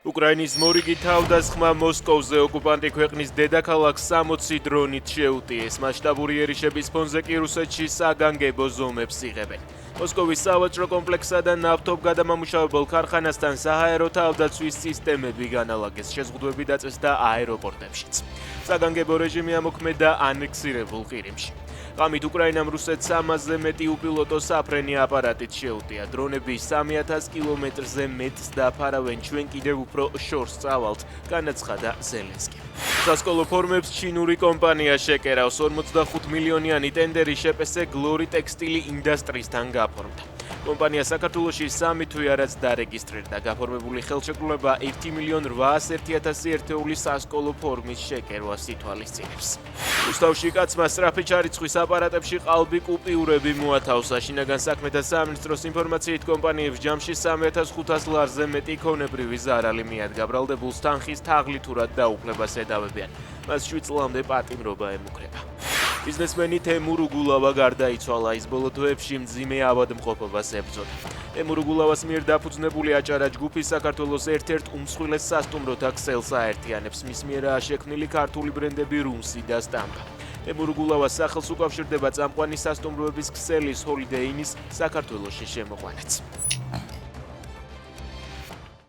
უკრაინის მორიგი თავდასხმა მოსკოვზე ოკუპანტი ქვეყნის დედაქალაქს 60 დრონით შეუტიეს. მასშტაბური ერიშების ფონზე კი რუსეთში საგანგებო ზომებს იღებენ. მოსკოვის სავაჭრო კომპლექსსა და ნავთობგადამამუშავებელ ქარხანასთან საჰაერო თავდაცვის სისტემები განალაგეს, შეზღუდვები დაწეს და აეროპორტებშიც. საგანგებო რეჟიმი ამოქმედა ანექსირებულ ყირიმში. ღამით უკრაინამ რუსეთს 300-ზე მეტი უპილოტო საფრენი აპარატით შეუტია. დრონები 3000 კილომეტრზე მეტს დაფარავენ, ჩვენ კიდევ უფრო შორს წავალთ, განაცხადა ზელენსკი. სასკოლო ფორმებს ჩინური კომპანია შეკერავს. 45 მილიონიანი ტენდერი შპს გლორი ტექსტილი ინდუსტრიისთან გაფორმდა. კომპანია საქართველოში 3 თვე არაც დარეგისტრირდა. გაფორმებული ხელშეკრულება 1.801.000 ერთეული სასკოლო ფორმის შეკერვას ითვალისწინებს. რუსთავში კაცმა სწრაფი ჩარიცხვის აპარატებში ყალბი კუპიურები მოათავსა. შინაგან საქმეთა სამინისტროს ინფორმაციით კომპანიებს ჯამში 3500 ლარზე მეტი ქონებრივი ზარალი მიადგა. ბრალდებულს თანხის თაღლითურად დაუფლებას ედავებიან. მას 7 წლამდე პატიმრობა ემუქრება. ბიზნესმენი თემურ უგულავა გარდაიცვალა. ის ბოლო თვეებში მძიმე ავადმყოფობას ებრძოდა. თემურ უგულავას მიერ დაფუძნებული აჭარა ჯგუფი საქართველოს ერთ-ერთ უმსხვილეს სასტუმროთა ქსელს აერთიანებს. მის მიერაა შექმნილი ქართული ბრენდები რუმსი და სტამპა. თემურ უგულავას სახელს უკავშირდება წამყვანი სასტუმროების ქსელის ჰოლიდეი ინის საქართველოში შემოყვანაც.